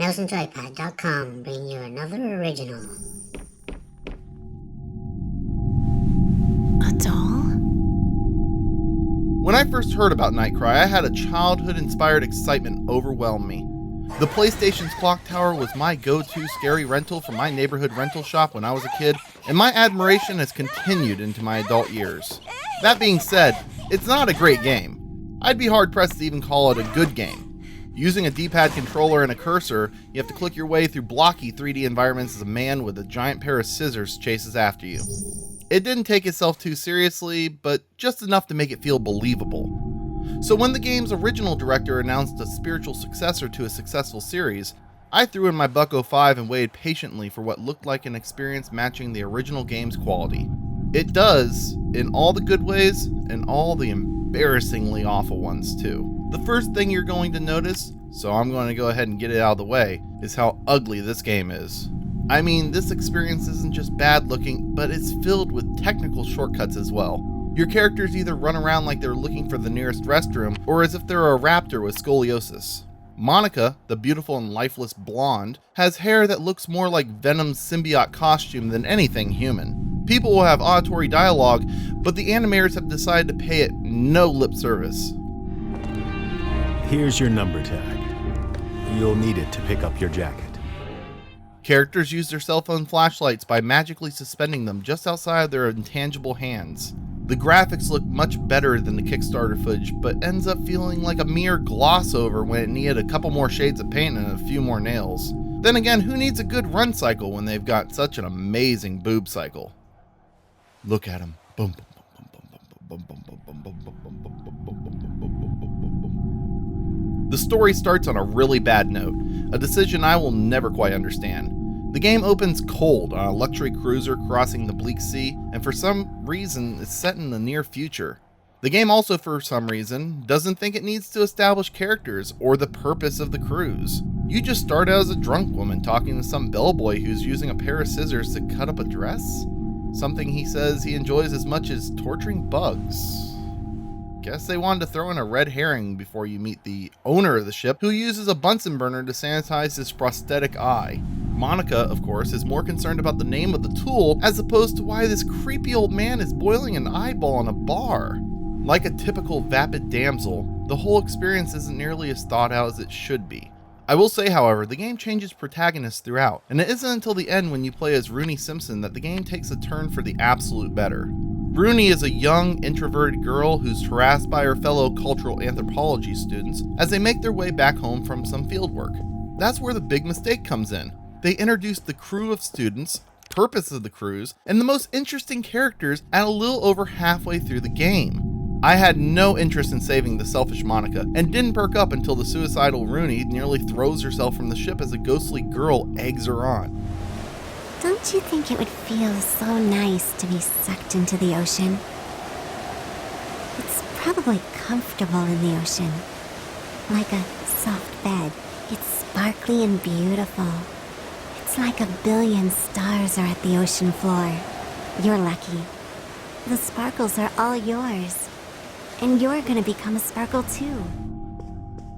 NelsonJoypad.com bring you another original. A doll? When I first heard about NightCry, I had a childhood-inspired excitement overwhelm me. The PlayStation's clock tower was my go-to scary rental from my neighborhood rental shop when I was a kid, and my admiration has continued into my adult years. That being said, it's not a great game. I'd be hard-pressed to even call it a good game. Using a D-pad controller and a cursor, you have to click your way through blocky 3D environments as a man with a giant pair of scissors chases after you. It didn't take itself too seriously, but just enough to make it feel believable. So when the game's original director announced a spiritual successor to a successful series, I threw in my Bucko 5 and waited patiently for what looked like an experience matching the original game's quality. It does, in all the good ways, and all the embarrassingly awful ones too. The first thing you're going to notice, so I'm going to go ahead and get it out of the way, is how ugly this game is. I mean, this experience isn't just bad looking, but it's filled with technical shortcuts as well. Your characters either run around like they're looking for the nearest restroom, or as if they're a raptor with scoliosis. Monica, the beautiful and lifeless blonde, has hair that looks more like Venom's symbiote costume than anything human. People will have auditory dialogue, but the animators have decided to pay it no lip service. Here's your number tag. You'll need it to pick up your jacket. Characters use their cell phone flashlights by magically suspending them just outside of their intangible hands. The graphics look much better than the Kickstarter footage, but ends up feeling like a mere gloss over when it needed a couple more shades of paint and a few more nails. Then again, who needs a good run cycle when they've got such an amazing boob cycle? Look at him. Boom, boom, boom, boom, boom, boom, boom, boom, boom, boom, boom, boom, boom, boom, boom, boom, boom, boom. The story starts on a really bad note, a decision I will never quite understand. The game opens cold on a luxury cruiser crossing the bleak sea, and for some reason it's set in the near future. The game also, for some reason, doesn't think it needs to establish characters or the purpose of the cruise. You just start out as a drunk woman talking to some bellboy who's using a pair of scissors to cut up a dress? Something he says he enjoys as much as torturing bugs. Guess they wanted to throw in a red herring before you meet the owner of the ship, who uses a Bunsen burner to sanitize his prosthetic eye. Monica, of course, is more concerned about the name of the tool as opposed to why this creepy old man is boiling an eyeball in a bar. Like a typical vapid damsel, the whole experience isn't nearly as thought out as it should be. I will say, however, the game changes protagonists throughout, and it isn't until the end when you play as Rooney Simpson that the game takes a turn for the absolute better. Rooney is a young, introverted girl who's harassed by her fellow cultural anthropology students as they make their way back home from some fieldwork. That's where the big mistake comes in. They introduced the crew of students, purpose of the cruise, and the most interesting characters at a little over halfway through the game. I had no interest in saving the selfish Monica, and didn't perk up until the suicidal Rooney nearly throws herself from the ship as a ghostly girl eggs her on. Don't you think it would feel so nice to be sucked into the ocean? It's probably comfortable in the ocean. Like a soft bed. It's sparkly and beautiful. It's like a billion stars are at the ocean floor. You're lucky. The sparkles are all yours. And you're gonna become a sparkle too.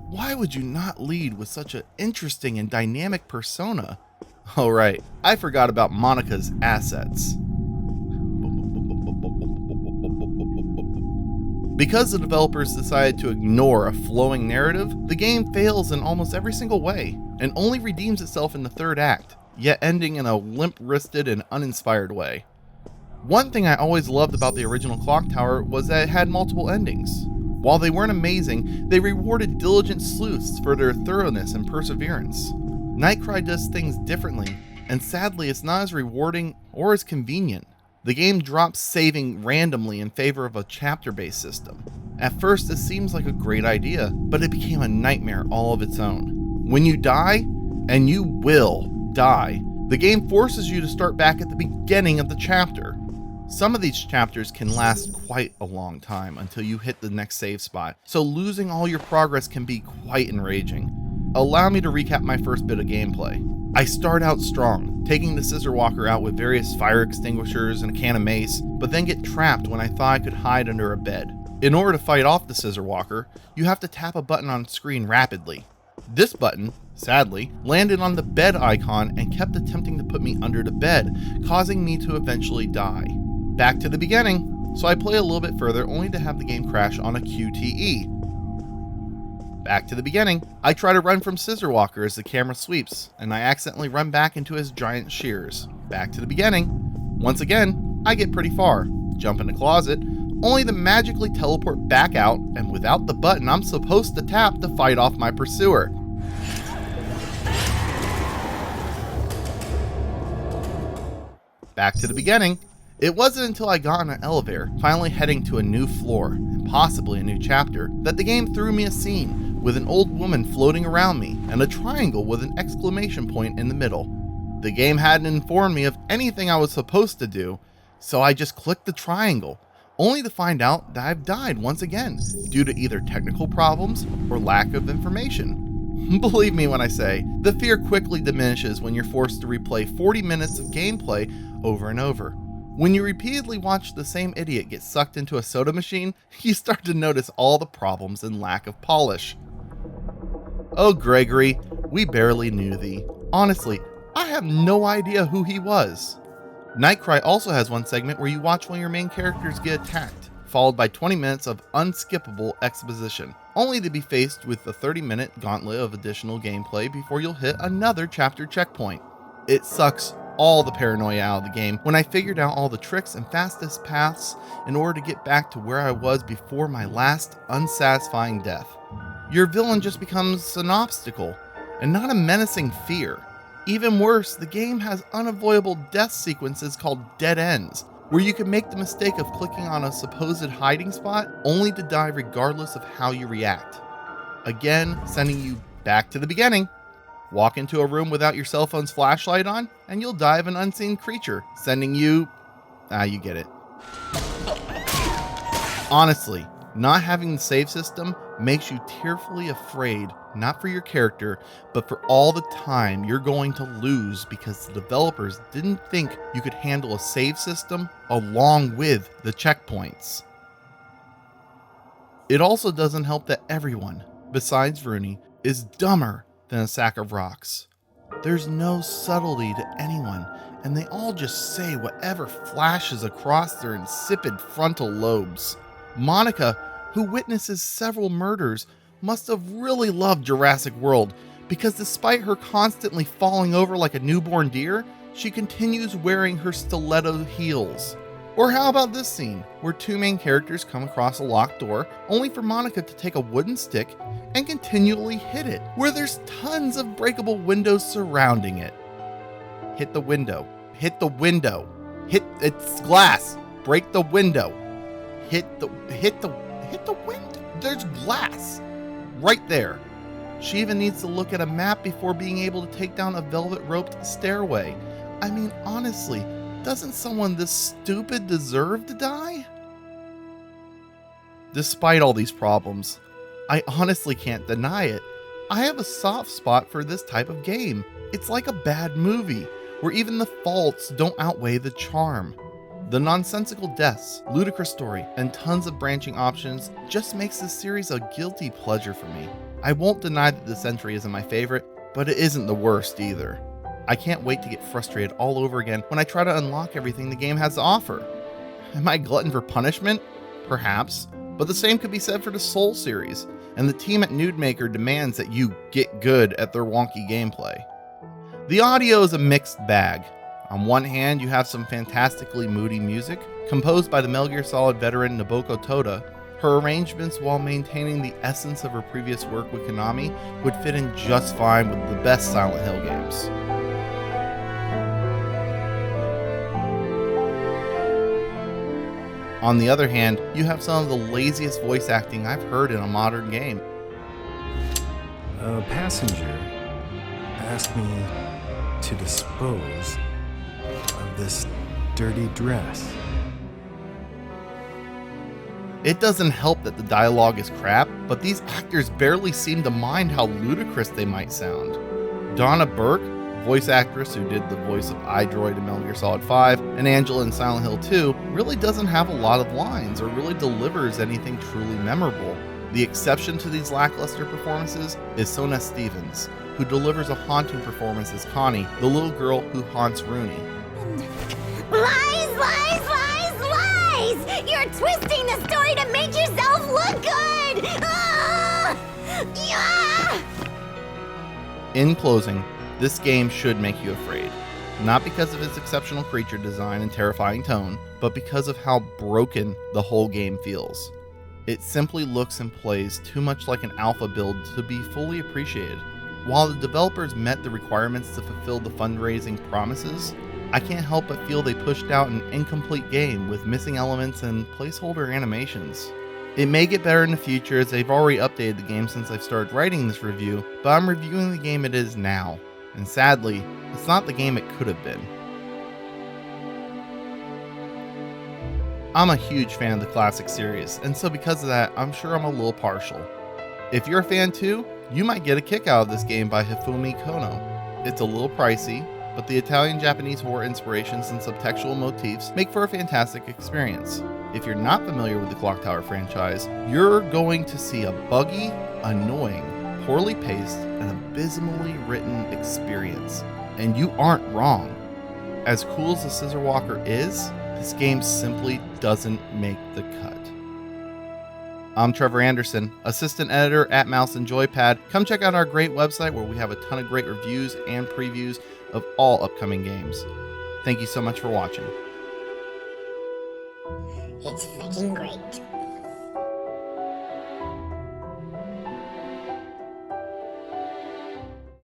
Why would you not lead with such an interesting and dynamic persona? Oh right, I forgot about Monica's assets. Because the developers decided to ignore a flowing narrative, the game fails in almost every single way, and only redeems itself in the third act, yet ending in a limp-wristed and uninspired way. One thing I always loved about the original Clock Tower was that it had multiple endings. While they weren't amazing, they rewarded diligent sleuths for their thoroughness and perseverance. NightCry does things differently, and sadly it's not as rewarding or as convenient. The game drops saving randomly in favor of a chapter-based system. At first this seems like a great idea, but it became a nightmare all of its own. When you die, and you will die, the game forces you to start back at the beginning of the chapter. Some of these chapters can last quite a long time until you hit the next save spot, so losing all your progress can be quite enraging. Allow me to recap my first bit of gameplay. I start out strong, taking the scissor walker out with various fire extinguishers and a can of mace, but then get trapped when I thought I could hide under a bed. In order to fight off the scissor walker, you have to tap a button on screen rapidly. This button, sadly, landed on the bed icon and kept attempting to put me under the bed, causing me to eventually die. Back to the beginning, so I play a little bit further only to have the game crash on a QTE. Back to the beginning, I try to run from Scissor Walker as the camera sweeps, and I accidentally run back into his giant shears. Back to the beginning. Once again, I get pretty far, jump in the closet, only to magically teleport back out, and without the button I'm supposed to tap to fight off my pursuer. Back to the beginning. It wasn't until I got in an elevator, finally heading to a new floor, and possibly a new chapter, that the game threw me a scene with an old woman floating around me and a triangle with an exclamation point in the middle. The game hadn't informed me of anything I was supposed to do, so I just clicked the triangle, only to find out that I've died once again, due to either technical problems or lack of information. Believe me when I say, the fear quickly diminishes when you're forced to replay 40 minutes of gameplay over and over. When you repeatedly watch the same idiot get sucked into a soda machine, you start to notice all the problems and lack of polish. Oh Gregory, we barely knew thee. Honestly, I have no idea who he was. NightCry also has one segment where you watch one of your main characters get attacked, followed by 20 minutes of unskippable exposition, only to be faced with a 30-minute gauntlet of additional gameplay before you'll hit another chapter checkpoint. It sucks all the paranoia out of the game when I figured out all the tricks and fastest paths in order to get back to where I was before my last unsatisfying death. Your villain just becomes an obstacle, and not a menacing fear. Even worse, the game has unavoidable death sequences called dead ends, where you can make the mistake of clicking on a supposed hiding spot only to die regardless of how you react. Again, sending you back to the beginning. Walk into a room without your cell phone's flashlight on, and you'll die of an unseen creature, sending you... you get it. Honestly, not having the save system makes you tearfully afraid, not for your character, but for all the time you're going to lose because the developers didn't think you could handle a save system along with the checkpoints. It also doesn't help that everyone, besides Rooney, is dumber than a sack of rocks. There's no subtlety to anyone, and they all just say whatever flashes across their insipid frontal lobes. Monica, who witnesses several murders, must have really loved Jurassic World, because despite her constantly falling over like a newborn deer, she continues wearing her stiletto heels. Or how about this scene, where two main characters come across a locked door, only for Monica to take a wooden stick and continually hit it, where there's tons of breakable windows surrounding it. Hit the window. Hit the window. It's glass. Break the window. Hit the window. There's glass right there. She even needs to look at a map before being able to take down a velvet roped stairway. I mean, honestly, doesn't someone this stupid deserve to die? Despite all these problems, I honestly can't deny it. I have a soft spot for this type of game. It's like a bad movie, where even the faults don't outweigh the charm. The nonsensical deaths, ludicrous story, and tons of branching options just makes this series a guilty pleasure for me. I won't deny that this entry isn't my favorite, but it isn't the worst either. I can't wait to get frustrated all over again when I try to unlock everything the game has to offer. Am I a glutton for punishment? Perhaps, but the same could be said for the Soul series, and the team at Nude Maker demands that you get good at their wonky gameplay. The audio is a mixed bag. On one hand, you have some fantastically moody music, composed by the Metal Gear Solid veteran Nobuko Toda. Her arrangements, while maintaining the essence of her previous work with Konami, would fit in just fine with the best Silent Hill games. On the other hand, you have some of the laziest voice acting I've heard in a modern game. A passenger asked me to dispose of this dirty dress. It doesn't help that the dialogue is crap, but these actors barely seem to mind how ludicrous they might sound. Donna Burke, voice actress who did the voice of iDroid in Metal Gear Solid 5 and Angela in Silent Hill 2, really doesn't have a lot of lines or really delivers anything truly memorable. The exception to these lackluster performances is Sona Stevens, who delivers a haunting performance as Connie, the little girl who haunts Rooney. Lies, lies, lies, lies! You're twisting the story to make yourself look good! Ah! Yeah! In closing, this game should make you afraid. Not because of its exceptional creature design and terrifying tone, but because of how broken the whole game feels. It simply looks and plays too much like an alpha build to be fully appreciated. While the developers met the requirements to fulfill the fundraising promises, I can't help but feel they pushed out an incomplete game with missing elements and placeholder animations. It may get better in the future as they've already updated the game since I've started writing this review, but I'm reviewing the game it is now, and sadly, it's not the game it could have been. I'm a huge fan of the classic series, and so because of that, I'm sure I'm a little partial. If you're a fan too, you might get a kick out of this game by Hifumi Kono. It's a little pricey, but the Italian-Japanese horror inspirations and subtextual motifs make for a fantastic experience. If you're not familiar with the Clock Tower franchise, you're going to see a buggy, annoying, poorly paced, and abysmally written experience. And you aren't wrong. As cool as the Scissor Walker is, this game simply doesn't make the cut. I'm Trevor Anderson, assistant editor at Mouse and Joypad. Come check out our great website where we have a ton of great reviews and previews of all upcoming games. Thank you so much for watching. It's freaking great.